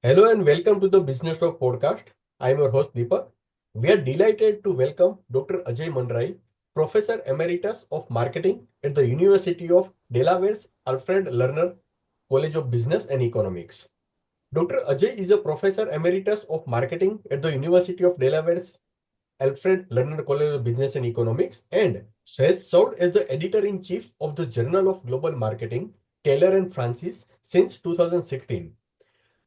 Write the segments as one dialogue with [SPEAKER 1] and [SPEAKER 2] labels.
[SPEAKER 1] Hello and welcome to the Business Talk podcast. I am your host Deepak. We are delighted to welcome Dr. Ajay Manrai, Professor Emeritus of Marketing at the University of Delaware's Alfred Lerner College of Business and Economics. Dr. Ajay is a Professor Emeritus of Marketing at the University of Delaware's Alfred Lerner College of Business and Economics and has served as the Editor-in-Chief of the Journal of Global Marketing, Taylor and Francis since 2016.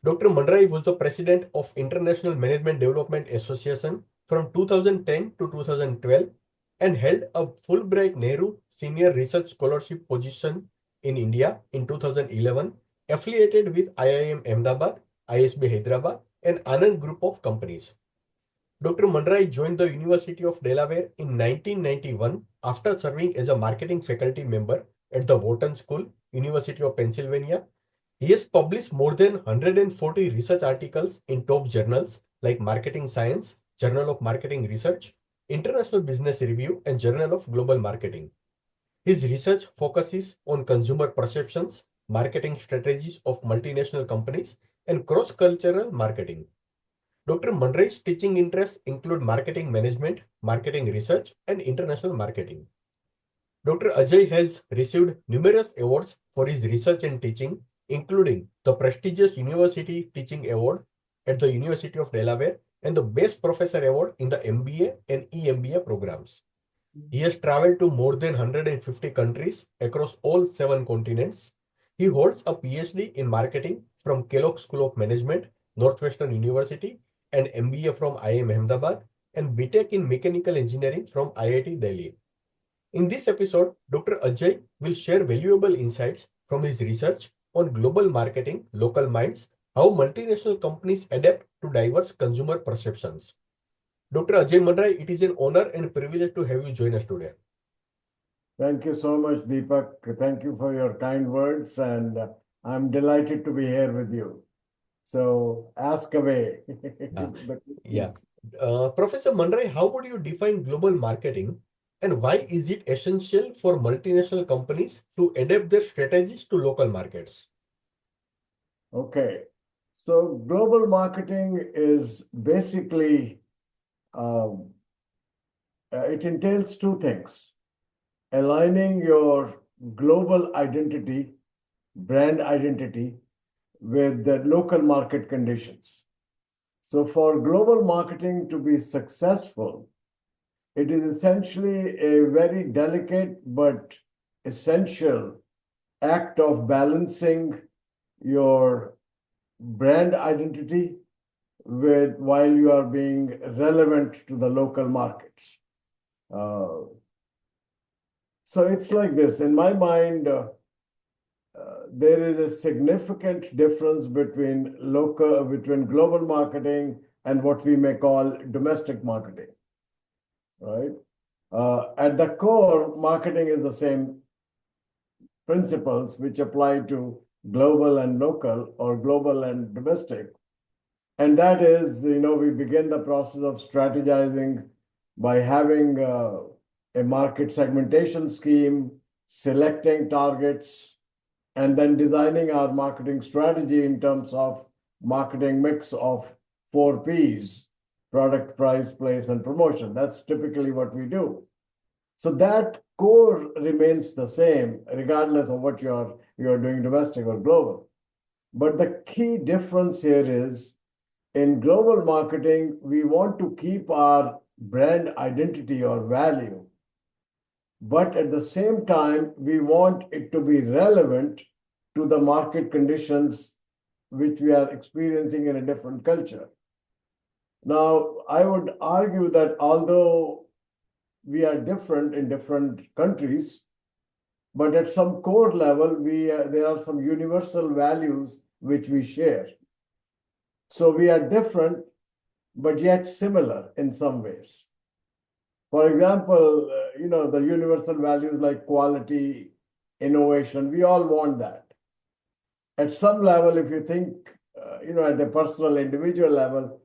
[SPEAKER 1] Dr. Manrai was the president of International Management Development Association from 2010 to 2012 and held a Fulbright Nehru Senior Research Scholarship position in India in 2011, affiliated with IIM Ahmedabad, ISB Hyderabad, and Anand Group of companies. Dr. Manrai joined the University of Delaware in 1991 after serving as a marketing faculty member at the Wharton School, University of Pennsylvania. He has published more than 140 research articles in top journals like Marketing Science, Journal of Marketing Research, International Business Review, and Journal of Global Marketing. His research focuses on consumer perceptions, marketing strategies of multinational companies, and cross-cultural marketing. Dr. Manrai's teaching interests include marketing management, marketing research, and international marketing. Dr. Ajay has received numerous awards for his research and teaching, including the prestigious University Teaching Award at the University of Delaware and the Best Professor Award in the MBA and EMBA programs. He has traveled to more than 150 countries across all 7 continents. He holds a Ph.D. in marketing from Kellogg School of Management, Northwestern University, and MBA from IIM Ahmedabad, and B.Tech in mechanical engineering from IIT Delhi. In this episode, Dr. Ajay will share valuable insights from his research on global marketing, local minds, how multinational companies adapt to diverse consumer perceptions. Dr. Ajay Manrai, it is an honor and privilege to have you join us today.
[SPEAKER 2] Thank you so much, Deepak. Thank you for your kind words, and I'm delighted to be here with you. So ask away
[SPEAKER 1] Uh,
[SPEAKER 2] the
[SPEAKER 1] yeah.
[SPEAKER 2] questions.
[SPEAKER 1] Professor Manrai, how would you define global marketing and why is it essential for multinational companies to adapt their strategies to local markets?
[SPEAKER 2] Okay. So global marketing is basically, um, it entails two things: aligning your global identity, brand identity, with the local market conditions. So for global marketing to be successful, it is essentially a very delicate but essential act of balancing your brand identity with while you are being relevant to the local markets. Uh, so it's like this. In my mind, there is a significant difference between global marketing and what we may call domestic marketing, right? At the core, marketing is the same principles which apply to global and local or global and domestic. And that is, we begin the process of strategizing by having a market segmentation scheme, selecting targets, and then designing our marketing strategy in terms of marketing mix of 4 Ps: product, price, place, and promotion. That's typically what we do. So that core remains the same regardless of what you're doing, domestic or global. But the key difference here is in global marketing, we want to keep our brand identity or value, but at the same time, we want it to be relevant to the market conditions which we are experiencing in a different culture. Now, I would argue that although we are different in different countries, but at some core level, there are some universal values which we share. So we are different, but yet similar in some ways. For example, the universal values like quality, innovation, we all want that. At some level, if you think, at a personal, individual level,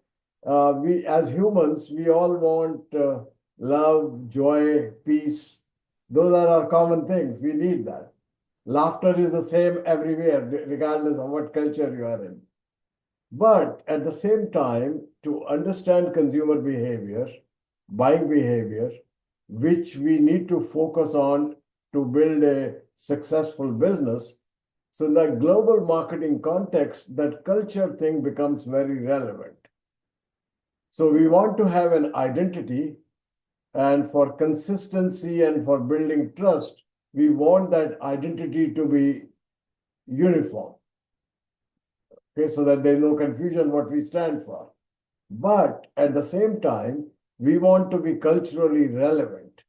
[SPEAKER 2] we as humans, we all want love, joy, peace. Those are our common things. We need that. Laughter is the same everywhere, regardless of what culture you are in. But at the same time, to understand consumer behavior, buying behavior, which we need to focus on to build a successful business. So in the global marketing context, that culture thing becomes very relevant. So we want to have an identity, and for consistency and for building trust, we want that identity to be uniform. Okay, so that there's no confusion what we stand for. But at the same time, we want to be culturally relevant.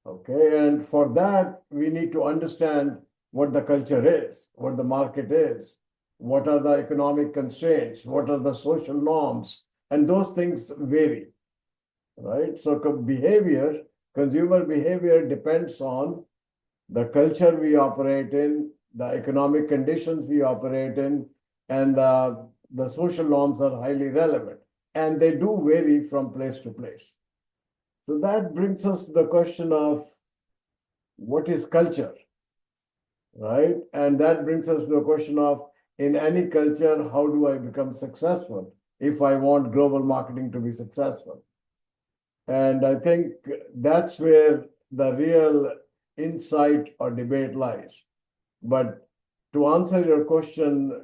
[SPEAKER 2] Okay, and for that, we need to understand what the culture is, what the market is, what are the economic constraints, what are the social norms, and those things vary, right? So behavior, consumer behavior depends on the culture we operate in, the economic conditions we operate in, and the social norms are highly relevant. And they do vary from place to place. So that brings us to the question of what is culture, right? And that brings us to the question of in any culture, how do I become successful if I want global marketing to be successful? And I think that's where the real insight or debate lies. But to answer your question,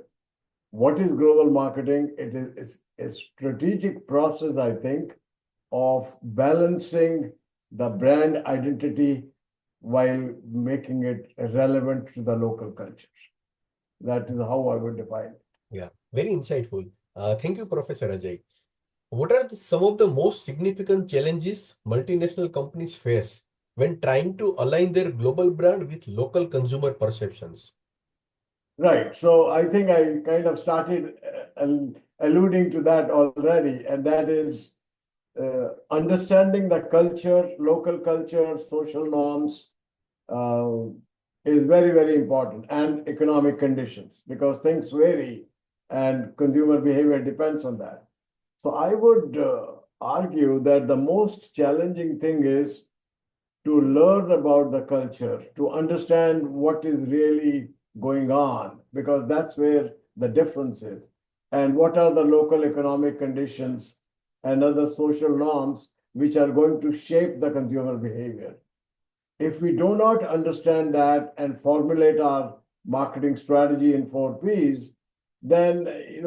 [SPEAKER 2] what is global marketing? It is a strategic process, I think, of balancing the brand identity while making it relevant to the local culture. That is how I would define it.
[SPEAKER 1] Yeah, very insightful. Thank you, Professor Ajay. What are some of the most significant challenges multinational companies face when trying to align their global brand with local consumer perceptions?
[SPEAKER 2] Right. So I think I kind of started alluding to that already, and that is understanding the culture, local culture, social norms, uh, is very, very important, and economic conditions, because things vary and consumer behavior depends on that. So I would argue that the most challenging thing is to learn about the culture, to understand what is really going on, because that's where the difference is. And what are the local economic conditions and other social norms which are going to shape the consumer behavior. If we do not understand that and formulate our marketing strategy in 4 Ps, then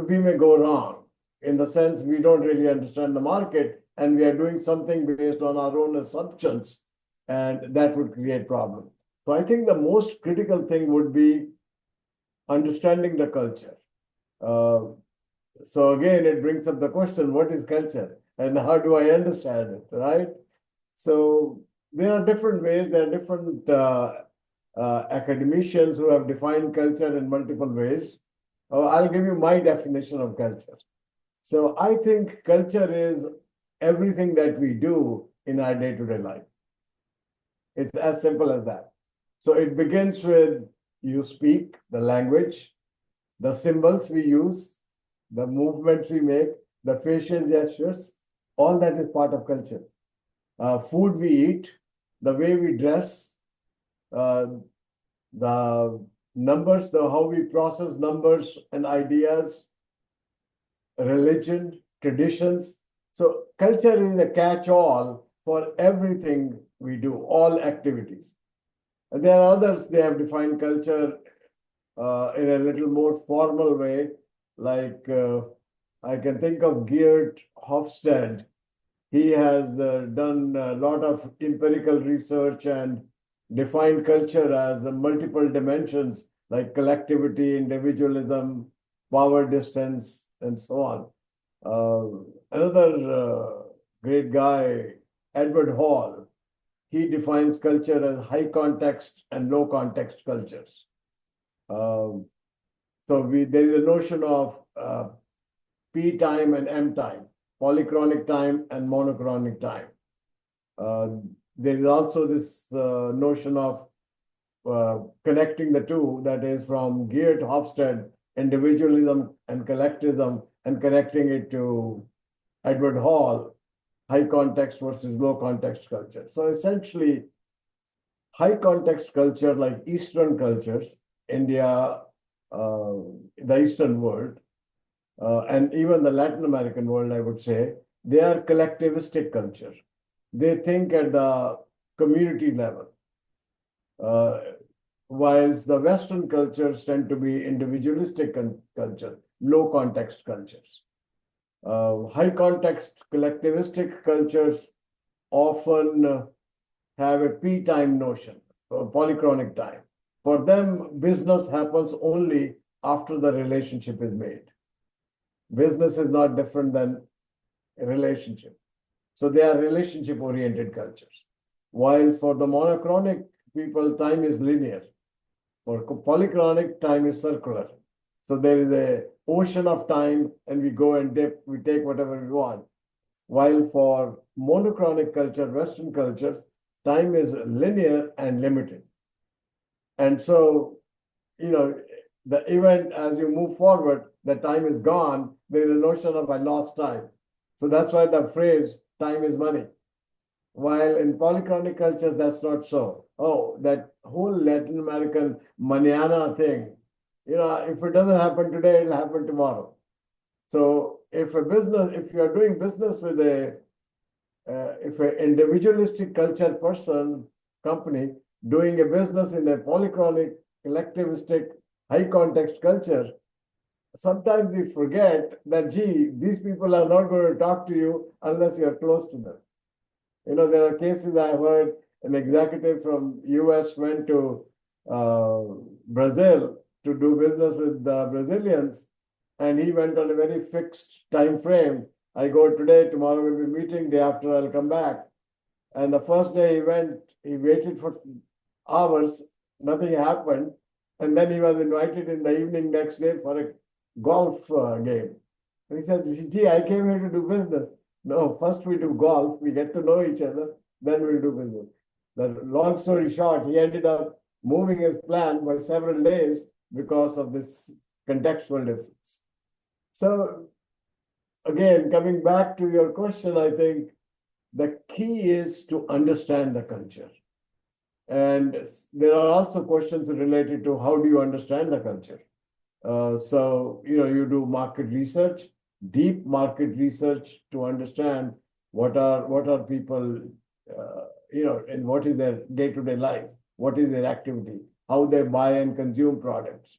[SPEAKER 2] we may go wrong in the sense we don't really understand the market and we are doing something based on our own assumptions, and that would create problems. So I think the most critical thing would be understanding the culture. Uh, so again, it brings up the question, what is culture and how do I understand it, right? So there are different ways, there are different academicians who have defined culture in multiple ways. I'll give you my definition of culture. So I think culture is everything that we do in our day-to-day life. It's as simple as that. So it begins with you speak the language, the symbols we use, the movements we make, the facial gestures, all that is part of culture. Food we eat, the way we dress, uh, the numbers, how we process numbers and ideas, religion, traditions. So culture is a catch-all for everything we do, all activities. And there are others, they have defined culture in a little more formal way, like I can think of Geert Hofstede. He has done a lot of empirical research and defined culture as multiple dimensions like collectivity, individualism, power distance, and so on. Another great guy, Edward Hall, he defines culture as high context and low context cultures. Um, there is a notion of P time and M time, polychronic time and monochronic time. There is also this notion of connecting the two, that is from Geert Hofstede, individualism and collectivism, and connecting it to Edward Hall, high context versus low context culture. So essentially, high context culture like Eastern cultures, India, the Eastern world, and even the Latin American world, I would say, they are collectivistic culture. They think at the community level, uh, whilst the Western cultures tend to be individualistic culture, low context cultures. High context collectivistic cultures often have a P time notion, polychronic time. For them, business happens only after the relationship is made. Business is not different than a relationship. So they are relationship oriented cultures. While for the monochronic people, time is linear. For polychronic, time is circular. So there is a ocean of time and we go and dip, we take whatever we want. While for monochronic culture, Western cultures, time is linear and limited. And so, the event as you move forward, the time is gone. There is a notion of I lost time. So that's why the phrase time is money. While in polychronic cultures, that's not so. Oh, that whole Latin American manana thing, if it doesn't happen today, it'll happen tomorrow. So if you are doing business with if an individualistic culture company doing a business in a polychronic, collectivistic, high context culture, sometimes we forget that, gee, these people are not going to talk to you unless you're close to them. There are cases I heard an executive from US went to Brazil to do business with the Brazilians, and he went on a very fixed time frame. I go today, tomorrow we'll be meeting, day after I'll come back. And the first day he went, he waited for hours, nothing happened. And then he was invited in the evening next day for a golf game. And he said, gee, I came here to do business. No, first we do golf, we get to know each other, then we'll do business. The long story short, he ended up moving his plan by several days because of this contextual difference. So again, coming back to your question, I think the key is to understand the culture. And there are also questions related to how do you understand the culture? So, you do market research, deep market research to understand what are people, and what is their day-to-day life, what is their activity, how they buy and consume products,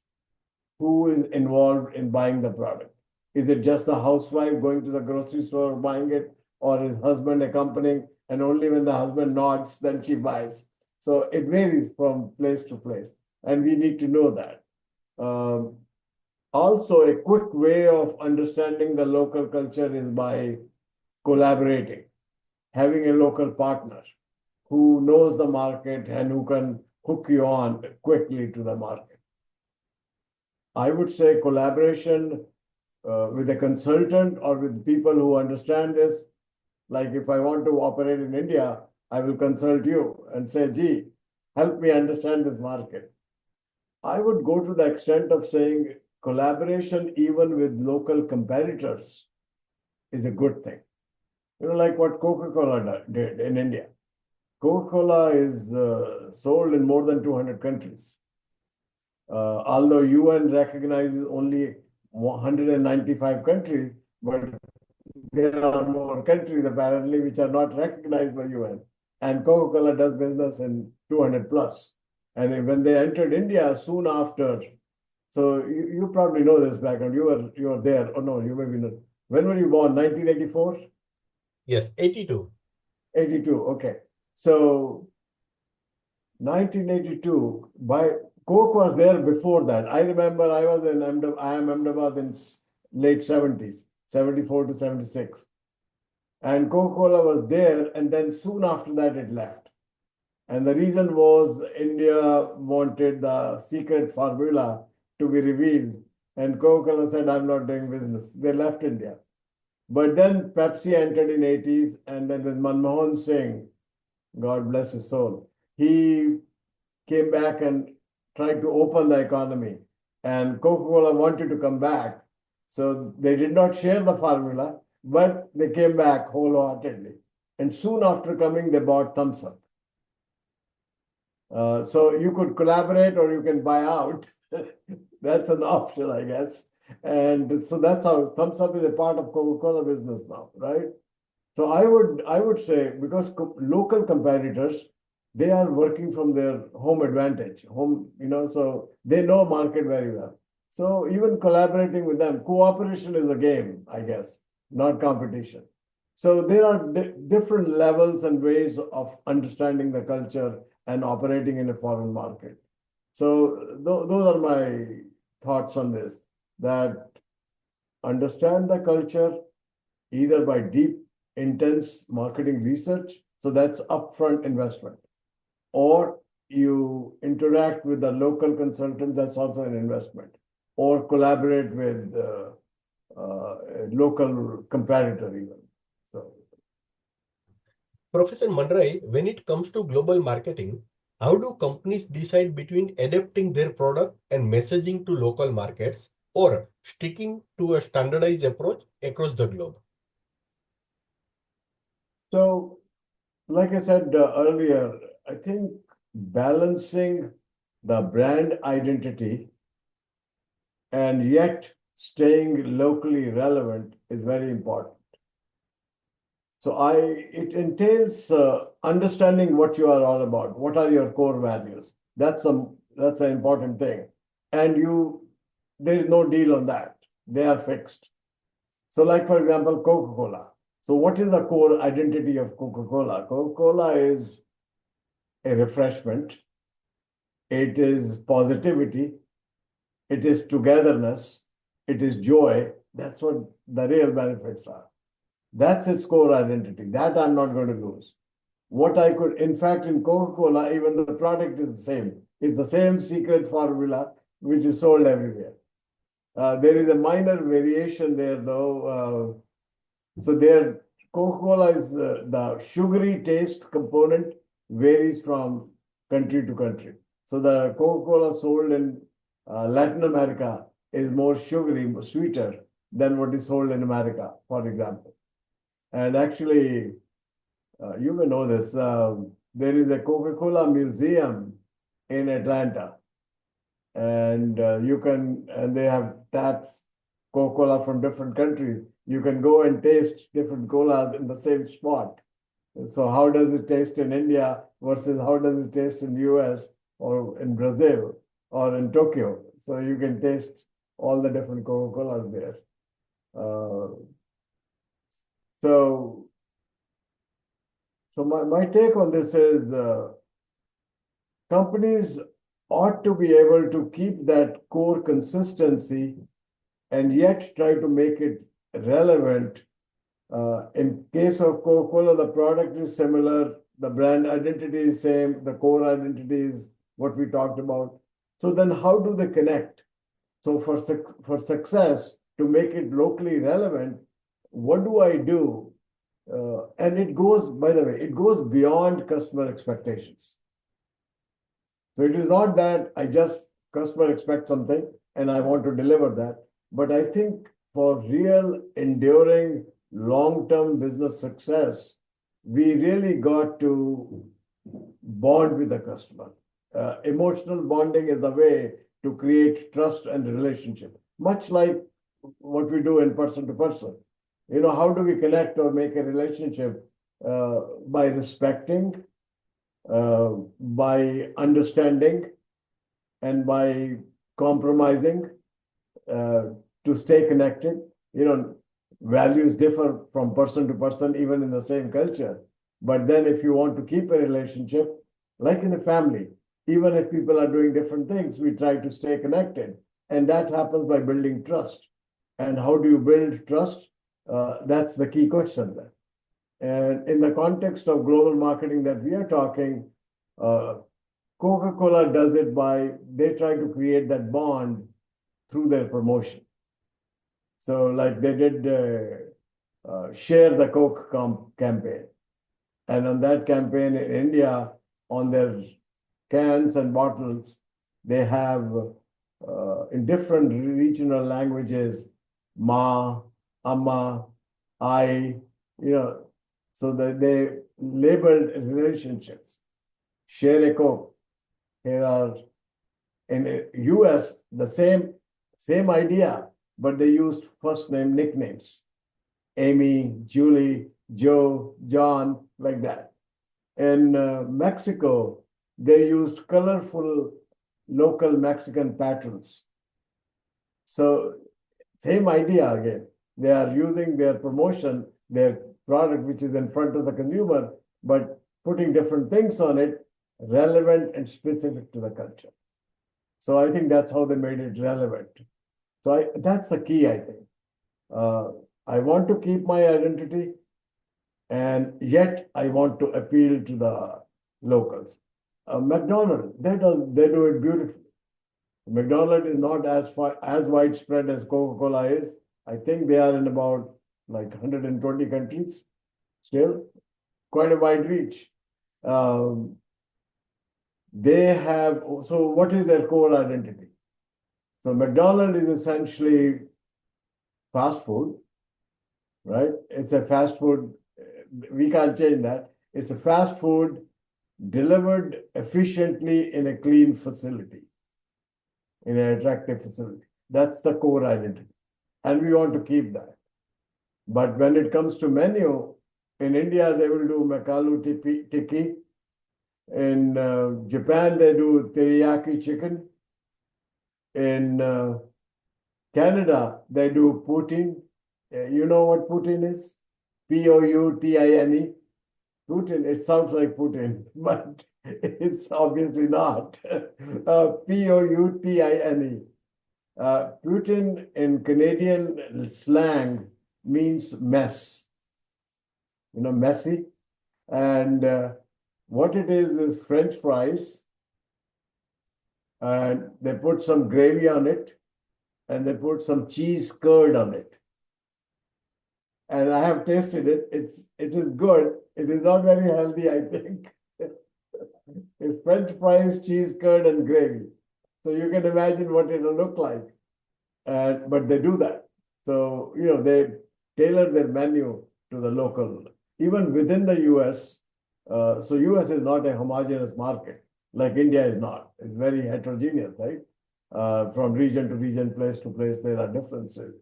[SPEAKER 2] who is involved in buying the product. Is it just the housewife going to the grocery store buying it, or is husband accompanying, and only when the husband nods, then she buys? So it varies from place to place, and we need to know that. Also, a quick way of understanding the local culture is by collaborating, having a local partner who knows the market and who can hook you on quickly to the market. I would say collaboration with a consultant or with people who understand this. Like if I want to operate in India, I will consult you and say, gee, help me understand this market. I would go to the extent of saying collaboration even with local competitors is a good thing. Like what Coca-Cola did in India. Coca-Cola is sold in more than 200 countries. Although UN recognizes only 195 countries, but there are more countries apparently which are not recognized by UN. And Coca-Cola does business in 200 plus. And when they entered India soon after, so you probably know this background. You were there. Oh no, you may be not. When were you born? 1984?
[SPEAKER 1] Yes, 82.
[SPEAKER 2] 82. Okay. So 1982, Coke was there before that. I remember I was in IIM Ahmedabad in late 70s, 74 to 76. And Coca-Cola was there, and then soon after that it left. And the reason was India wanted the secret formula to be revealed. And Coca-Cola said, I'm not doing business. They left India. But then Pepsi entered in 80s, and then with Manmohan Singh, God bless his soul, he came back and tried to open the economy. And Coca-Cola wanted to come back. So they did not share the formula, but they came back wholeheartedly. And soon after coming, they bought Thumbs Up. So you could collaborate or you can buy out. That's an option, I guess. And so that's how thumbs up is a part of Coca-Cola business now, right? So I would say because local competitors, they are working from their home advantage, so they know market very well. So even collaborating with them, cooperation is a game, I guess, not competition. So there are different levels and ways of understanding the culture and operating in a foreign market. So those are my thoughts on this, that understand the culture either by deep, intense marketing research, so that's upfront investment, or you interact with the local consultant, that's also an investment, or collaborate with a local competitor even. So,
[SPEAKER 1] Professor Manrai, when it comes to global marketing, how do companies decide between adapting their product and messaging to local markets or sticking to a standardized approach across the globe?
[SPEAKER 2] so like I said earlier, I think balancing the brand identity and yet staying locally relevant is very important. So it entails understanding what you are all about. What are your core values? That's an important thing, and there is no deal on that. They are fixed. So, like for example, Coca-Cola. So, what is the core identity of Coca-Cola? Coca-Cola is a refreshment. It is positivity. It is togetherness. It is joy. That's what the real benefits are. That's its core identity. That I'm not going to lose. In fact, in Coca-Cola, even the product is the same. It's the same secret formula which is sold everywhere. There is a minor variation there, though. So there, Coca-Cola is the sugary taste component varies from country to country. So the Coca-Cola sold in Latin America is more sugary, sweeter than what is sold in America, for example. And actually, you may know this. There is a Coca-Cola museum in Atlanta, and they have taps Coca-Cola from different countries. You can go and taste different colas in the same spot. So how does it taste in India versus how does it taste in US or in Brazil or in Tokyo? So you can taste all the different Coca-Colas there. So my take on this is companies ought to be able to keep that core consistency and yet try to make it relevant. In case of Coca-Cola, the product is similar, the brand identity is same, the core identity is what we talked about. So then how do they connect? So for success, to make it locally relevant, what do I do? And it goes, by the way, it goes beyond customer expectations. So it is not that customer expects something and I want to deliver that. But I think for real, enduring, long-term business success, we really got to bond with the customer. Emotional bonding is the way to create trust and relationship, much like what we do in person to person. How do we connect or make a relationship? By respecting, by understanding, and by compromising to stay connected. Values differ from person to person, even in the same culture. But then if you want to keep a relationship, like in a family, even if people are doing different things, we try to stay connected. And that happens by building trust. And how do you build trust? That's the key question there. And in the context of global marketing that we are talking, Coca-Cola does it they try to create that bond through their promotion. So like they did Share the Coke campaign. And on that campaign in India, on their cans and bottles, they have in different regional languages, Ma, Amma, I, so that they labeled relationships. Share a Coke. Here are in the US, the same idea, but they used first name nicknames. Amy, Julie, Joe, John, like that. In Mexico, they used colorful local Mexican patterns. So same idea again. They are using their promotion, their product, which is in front of the consumer, but putting different things on it, relevant and specific to the culture. So I think that's how they made it relevant. So that's the key, I think. I want to keep my identity, and yet I want to appeal to the locals. McDonald's, they do it beautifully. McDonald's is not as widespread as Coca-Cola is. I think they are in about like 120 countries still, quite a wide reach. They have, so what is their core identity? So McDonald's is essentially fast food, right? It's a fast food, we can't change that. It's a fast food delivered efficiently in a clean facility, in an attractive facility. That's the core identity. And we want to keep that. But when it comes to menu, in India, they will do Makalu Tikki. In Japan, they do teriyaki chicken. In Canada, they do poutine. You know what poutine is? Poutine. Putin, it sounds like Putin, but it's obviously not. Poutine. Putin in Canadian slang means mess, messy. And what it is French fries, and they put some gravy on it, and they put some cheese curd on it. And I have tasted it. It is good. It is not very healthy, I think. It's French fries, cheese curd, and gravy. So you can imagine what it'll look like. But they do that. So, they tailor their menu to the local, even within the US. So US is not a homogeneous market, like India is not. It's very heterogeneous, right? From region to region, place to place, there are differences.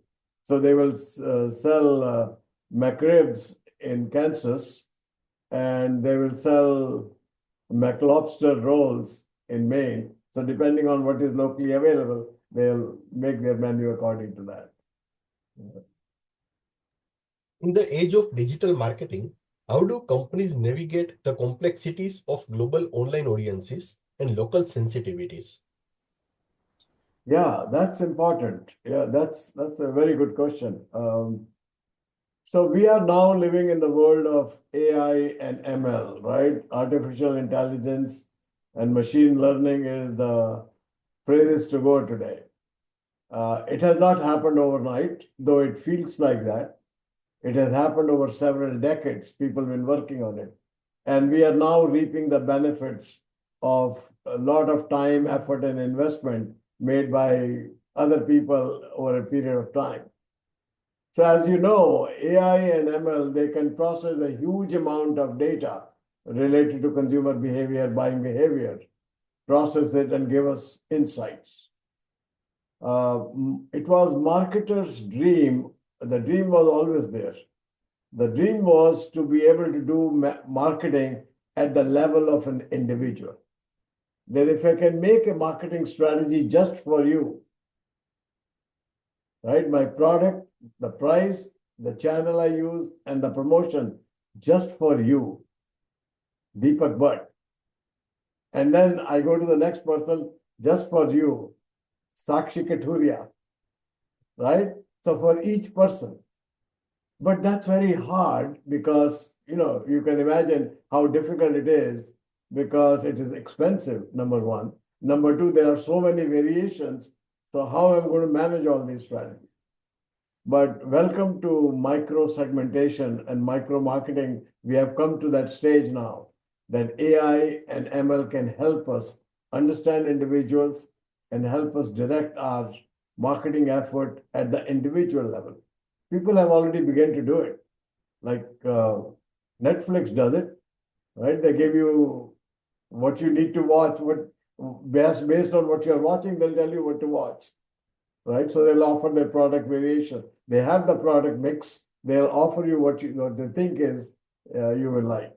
[SPEAKER 2] So they will sell McRibs in Kansas, and they will sell McLobster rolls in Maine. So depending on what is locally available, they'll make their menu according to that.
[SPEAKER 1] In the age of digital marketing, how do companies navigate the complexities of global online audiences and local sensitivities?
[SPEAKER 2] Yeah, that's important. Yeah, that's a very good question. So we are now living in the world of AI and ML, right? Artificial intelligence and machine learning is the phrases to go today. It has not happened overnight, though it feels like that. It has happened over several decades. People have been working on it. And we are now reaping the benefits of a lot of time, effort, and investment made by other people over a period of time. So as you know, AI and ML, they can process a huge amount of data related to consumer behavior, buying behavior, process it and give us insights. It was marketers' dream. The dream was always there. The dream was to be able to do marketing at the level of an individual. That if I can make a marketing strategy just for you, right? My product, the price, the channel I use, and the promotion just for you, Deepak Bhatt. And then I go to the next person, just for you, Sakshi Kathuria, right? So for each person. But that's very hard because, you can imagine how difficult it is because it is expensive, number one. Number two, there are so many variations. So how am I going to manage all these strategies? But welcome to micro segmentation and micro marketing. We have come to that stage now that AI and ML can help us understand individuals and help us direct our marketing effort at the individual level. People have already begun to do it. Like Netflix does it, right? They give you what you need to watch, based on what you're watching, they'll tell you what to watch, right? So they'll offer their product variation. They have the product mix. They'll offer you what they think is you will like.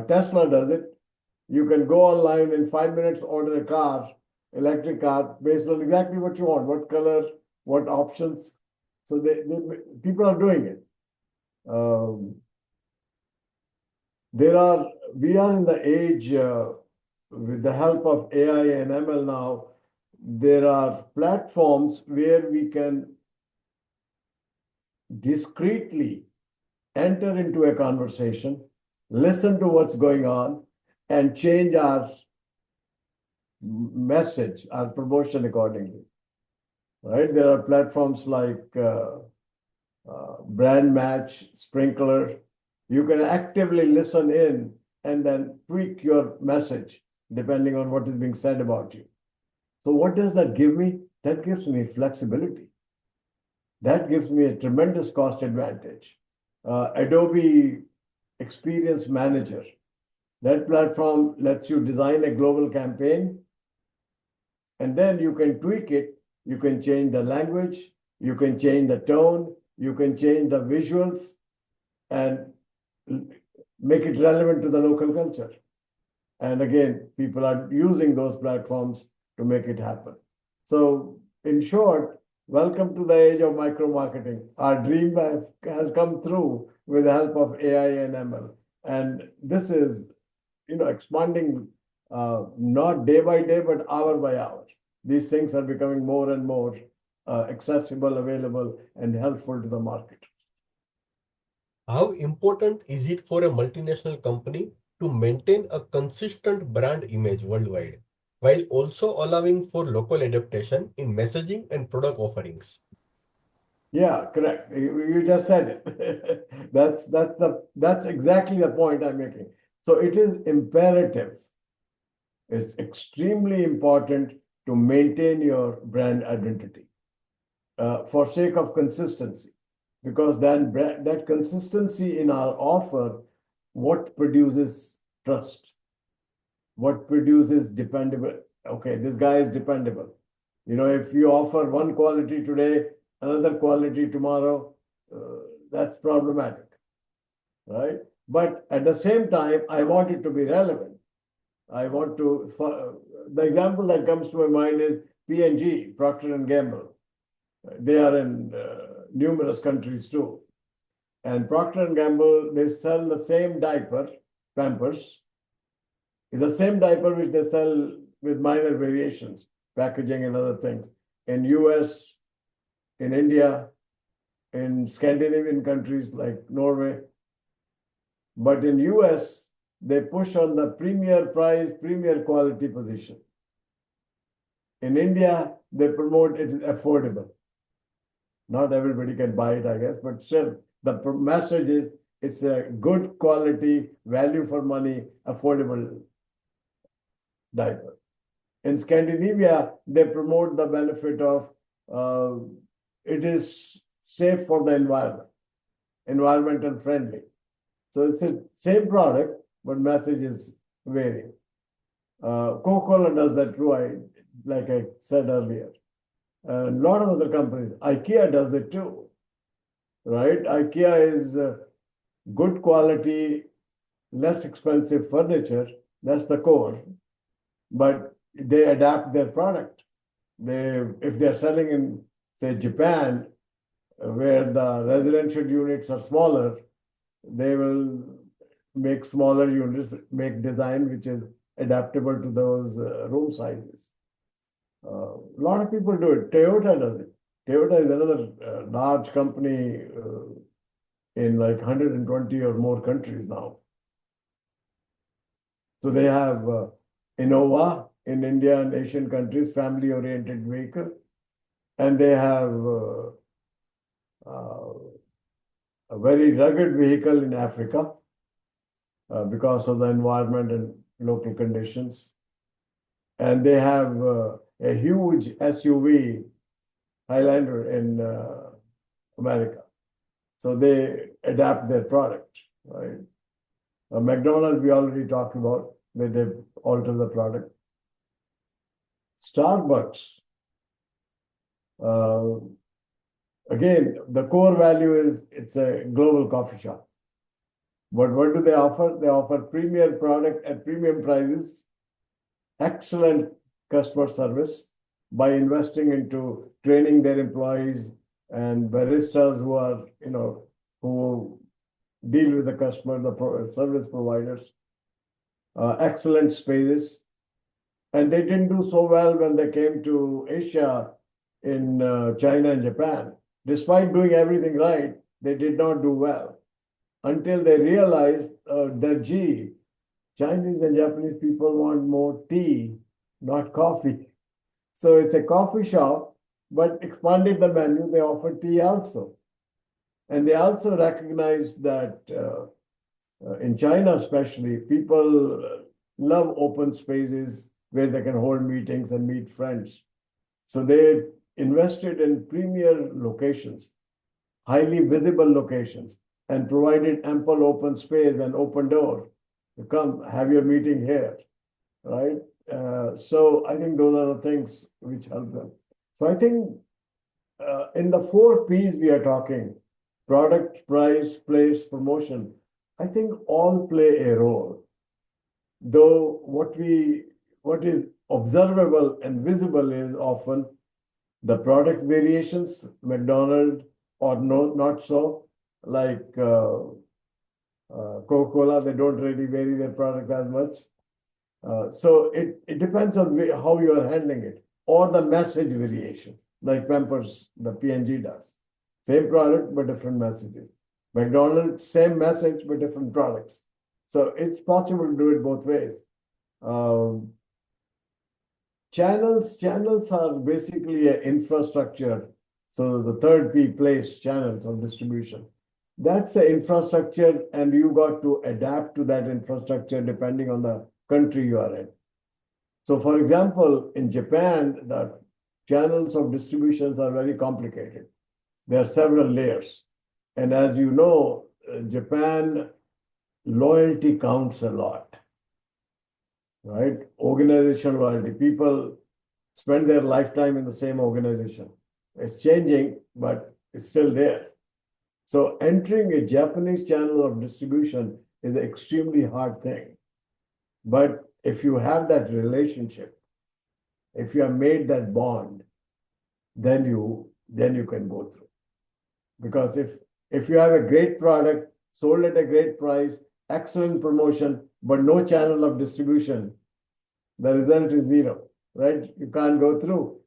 [SPEAKER 2] Tesla does it. You can go online in 5 minutes, order a car, electric car, based on exactly what you want, what color, what options. So people are doing it. We are in the age with the help of AI and ML now. There are platforms where we can discreetly enter into a conversation, listen to what's going on, and change our message, our promotion accordingly. Right? There are platforms like Brand Match, Sprinkler. You can actively listen in and then tweak your message depending on what is being said about you. So what does that give me? That gives me flexibility. That gives me a tremendous cost advantage. Adobe Experience Manager. That platform lets you design a global campaign, and then you can tweak it. You can change the language, you can change the tone, you can change the visuals, and make it relevant to the local culture. And again, people are using those platforms to make it happen. So in short, welcome to the age of micro marketing. Our dream has come through with the help of AI and ML. And this is, expanding not day by day, but hour by hour. These things are becoming more and more accessible, available, and helpful to the market.
[SPEAKER 1] How important is it for a multinational company to maintain a consistent brand image worldwide, while also allowing for local adaptation in messaging and product offerings?
[SPEAKER 2] Yeah, correct. You just said it. That's exactly the point I'm making. So it is imperative. It's extremely important to maintain your brand identity for sake of consistency, because then that consistency in our offer, what produces trust, what produces dependable. Okay, this guy is dependable. If you offer one quality today, another quality tomorrow, that's problematic, right? But at the same time, I want it to be relevant. The example that comes to my mind is P&G, Procter and Gamble. They are in numerous countries too. And Procter and Gamble, they sell the same diaper, Pampers, the same diaper which they sell with minor variations, packaging and other things. In US, in India, in Scandinavian countries like Norway. But in US, they push on the premier price, premier quality position. In India, they promote it is affordable. Not everybody can buy it, I guess, but still, the message is it's a good quality, value for money, affordable diaper. In Scandinavia, they promote the benefit of it is safe for the environment, environmental friendly. So it's the same product, but message is varying. Coca-Cola does that too, like I said earlier. A lot of other companies, IKEA does it too, right? IKEA is good quality, less expensive furniture. That's the core. But they adapt their product. If they're selling in, say, Japan, where the residential units are smaller, they will make smaller units, make design which is adaptable to those room sizes. A lot of people do it. Toyota does it. Toyota is another large company in like 120 or more countries now. So they have Innova in India and Asian countries, family-oriented vehicle, and they have a very rugged vehicle in Africa because of the environment and local conditions. And they have a huge SUV, Highlander in America. So they adapt their product, right? McDonald's, we already talked about, they've altered the product. Starbucks, Uh, Again, the core value is it's a global coffee shop. But what do they offer? They offer premier product at premium prices, excellent customer service by investing into training their employees and baristas who are, who deal with the customer, the service providers, excellent spaces. And they didn't do so well when they came to Asia in China and Japan. Despite doing everything right, they did not do well until they realized that, gee, Chinese and Japanese people want more tea, not coffee. So it's a coffee shop, but expanded the menu. They offer tea also. And they also recognized that in China, especially, people love open spaces where they can hold meetings and meet friends. So they invested in premier locations, highly visible locations, and provided ample open space and open door to come have your meeting here, right? So I think those are the things which help them. So I think in the 4 Ps we are talking, product, price, place, promotion, I think all play a role. Though what is observable and visible is often the product variations, McDonald's or no, not so, like Coca-Cola, they don't really vary their product as much. So it depends on how you are handling it, or the message variation, like Pampers, the P&G does. Same product, but different messages. McDonald's, same message, but different products. So it's possible to do it both ways. Um, channels are basically an infrastructure. So the third P, place, channels of distribution. That's the infrastructure, and you got to adapt to that infrastructure depending on the country you are in. So for example, in Japan, the channels of distributions are very complicated. There are several layers. And as you know, Japan, loyalty counts a lot, right? Organizational loyalty. People spend their lifetime in the same organization. It's changing, but it's still there. So entering a Japanese channel of distribution is an extremely hard thing. But if you have that relationship, if you have made that bond, then you can go through. Because if you have a great product sold at a great price, excellent promotion, but no channel of distribution, the result is zero, right? You can't go through,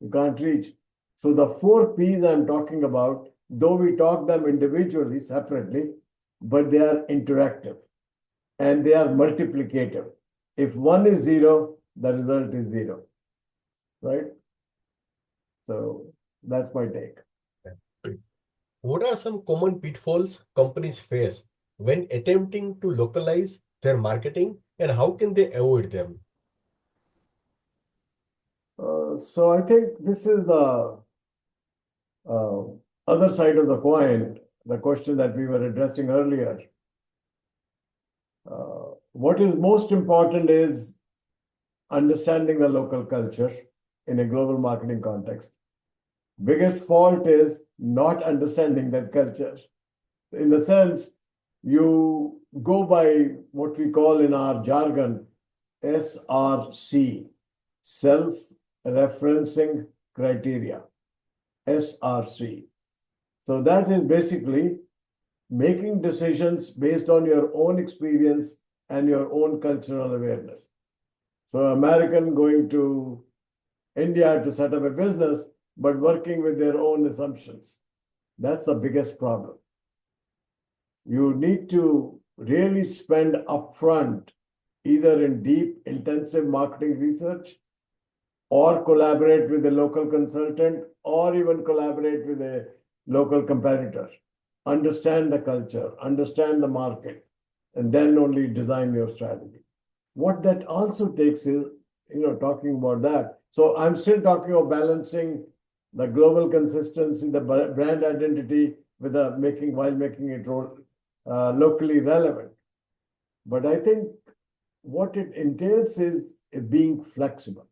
[SPEAKER 2] you can't reach. So the 4 Ps I'm talking about, though we talk them individually, separately, but they are interactive and they are multiplicative. If one is zero, the result is zero, right? So that's my take.
[SPEAKER 1] What are some common pitfalls companies face when attempting to localize their marketing, and how can they avoid them?
[SPEAKER 2] So I think this is the uh, other side of the coin, the question that we were addressing earlier. What is most important is understanding the local culture in a global marketing context. Biggest fault is not understanding that culture. In the sense, you go by what we call in our jargon SRC, self-referencing criteria, SRC. So that is basically making decisions based on your own experience and your own cultural awareness. So American going to India to set up a business, but working with their own assumptions. That's the biggest problem. You need to really spend upfront, either in deep, intensive marketing research, or collaborate with a local consultant, or even collaborate with a local competitor. Understand the culture, understand the market, and then only design your strategy. What that also takes is, talking about that. So I'm still talking of balancing the global consistency, the brand identity with while making it locally relevant. But I think what it entails is being flexible.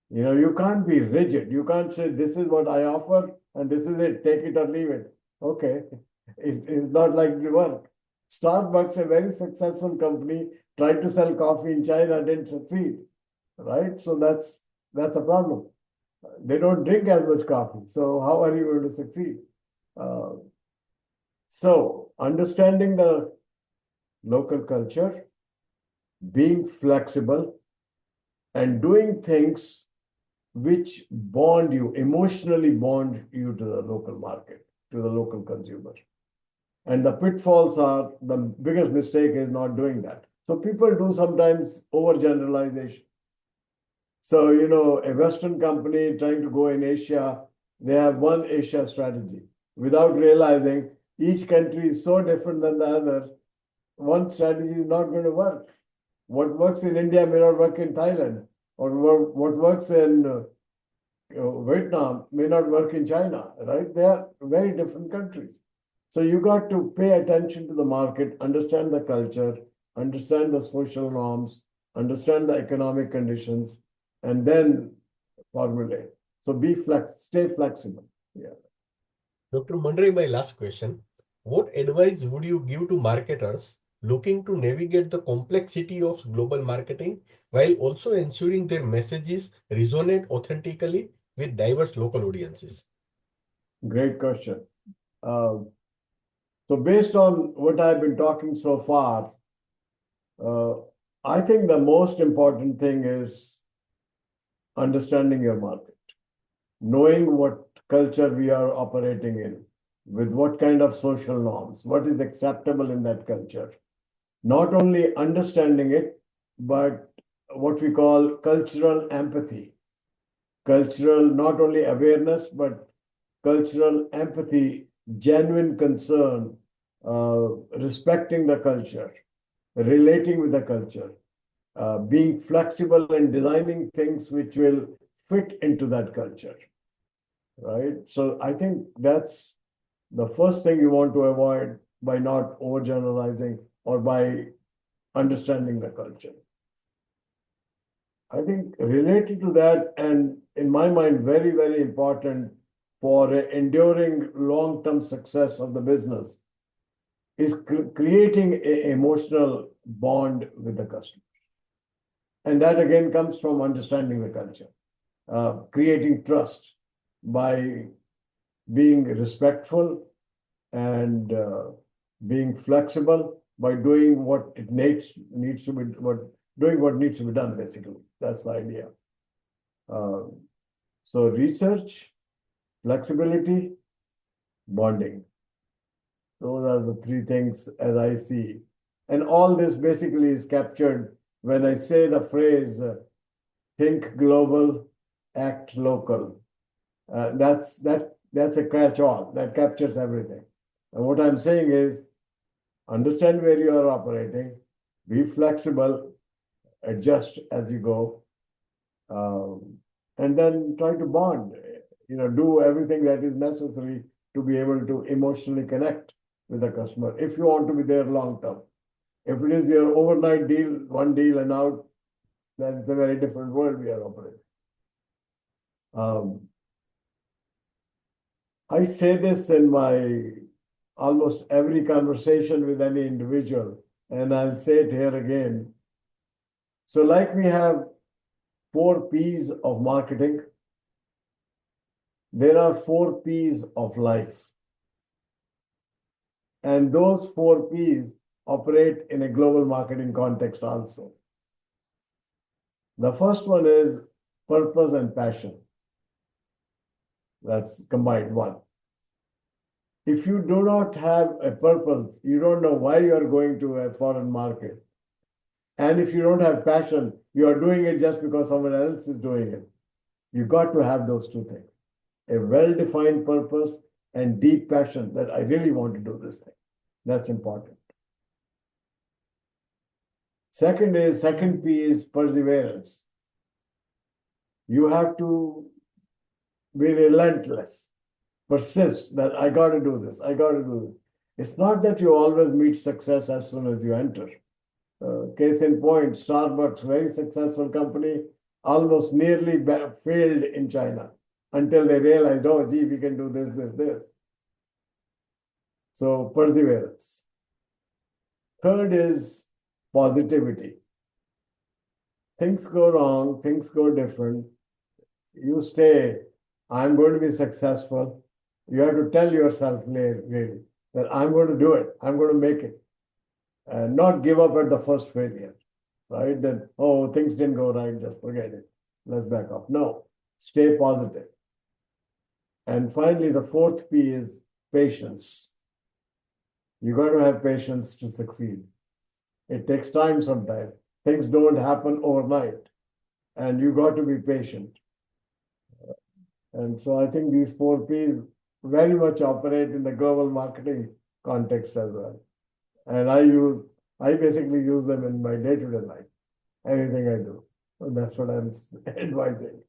[SPEAKER 2] You can't be rigid. You can't say, this is what I offer and this is it, take it or leave it. Okay. It's not like it work. Starbucks, a very successful company, tried to sell coffee in China, didn't succeed, right? So that's a problem. They don't drink as much coffee. So how are you going to succeed? Uh, so understanding the local culture, being flexible, and doing things which emotionally bond you to the local market, to the local consumer. And the pitfalls are, the biggest mistake is not doing that. So people do sometimes overgeneralization. So, a Western company trying to go in Asia, they have one Asia strategy without realizing each country is so different than the other. One strategy is not going to work. What works in India may not work in Thailand, or what works in Vietnam may not work in China, right? They are very different countries. So you got to pay attention to the market, understand the culture, understand the social norms, understand the economic conditions, and then formulate. So stay flexible. Yeah.
[SPEAKER 1] Dr. Manrai, my last question. What advice would you give to marketers looking to navigate the complexity of global marketing while also ensuring their messages resonate authentically with diverse local audiences?
[SPEAKER 2] Great question. Uh, so based on what I've been talking so far, uh, I think the most important thing is understanding your market, knowing what culture we are operating in, with what kind of social norms, what is acceptable in that culture. Not only understanding it, but what we call cultural empathy. Cultural, not only awareness, but cultural empathy, genuine concern, respecting the culture, relating with the culture, being flexible and designing things which will fit into that culture, right? So I think that's the first thing you want to avoid by not overgeneralizing or by understanding the culture. I think related to that, and in my mind, very, very important for enduring long-term success of the business is creating an emotional bond with the customer. And that again comes from understanding the culture, creating trust by being respectful and being flexible, by doing what it needs to be doing what needs to be done. Basically, that's the idea. So research, flexibility, bonding. Those are the three things as I see, and all this basically is captured when I say the phrase "think global, act local." That's a catch-all that captures everything. And what I'm saying is, understand where you are operating, be flexible, adjust as you go, and then try to bond. Do everything that is necessary to be able to emotionally connect with the customer if you want to be there long term. If it is your overnight deal, one deal and out, then it's a very different world we are operating. I say this in my almost every conversation with any individual, and I'll say it here again. So, like we have 4 P's of marketing, there are 4 P's of life. And those 4 P's operate in a global marketing context also. The first one is purpose and passion. That's combined one. If you do not have a purpose, you don't know why you are going to a foreign market. And if you don't have passion, you are doing it just because someone else is doing it. You got to have those two things. A well-defined purpose and deep passion that I really want to do this thing. That's important. Second P is perseverance. You have to be relentless, persist that I got to do this, I got to do this. It's not that you always meet success as soon as you enter. Case in point, Starbucks, very successful company, almost nearly failed in China until they realized, oh, gee, we can do this, this, this. So perseverance. Third is positivity. Things go wrong, things go different. You stay, I'm going to be successful. You have to tell yourself really that I'm going to do it, I'm going to make it, and not give up at the first failure, right? That, oh, things didn't go right, just forget it. Let's back up. No, stay positive. And finally, the fourth P is patience. You got to have patience to succeed. It takes time sometimes. Things don't happen overnight, and you got to be patient. And so I think these four P's very much operate in the global marketing context as well. And I basically use them in my day-to-day life, anything I do. So that's what I'm advising.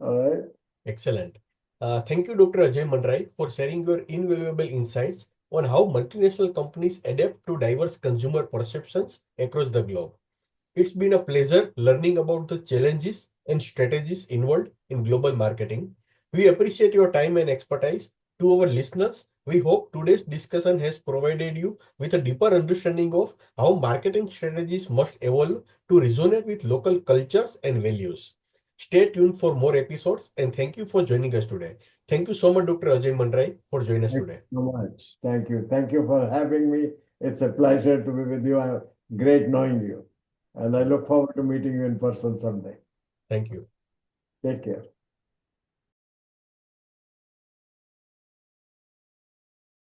[SPEAKER 2] All right.
[SPEAKER 1] Excellent. Thank you, Dr. Ajay Manrai, for sharing your invaluable insights on how multinational companies adapt to diverse consumer perceptions across the globe. It's been a pleasure learning about the challenges and strategies involved in global marketing. We appreciate your time and expertise. To our listeners, we hope today's discussion has provided you with a deeper understanding of how marketing strategies must evolve to resonate with local cultures and values. Stay tuned for more episodes and thank you for joining us today. Thank you so much, Dr. Ajay Mandrai, for joining us
[SPEAKER 2] Thank
[SPEAKER 1] today.
[SPEAKER 2] you so much. Thank you. Thank you for having me. It's a pleasure to be with you. Great knowing you. And I look forward to meeting you in person someday.
[SPEAKER 1] Thank you.
[SPEAKER 2] Take care.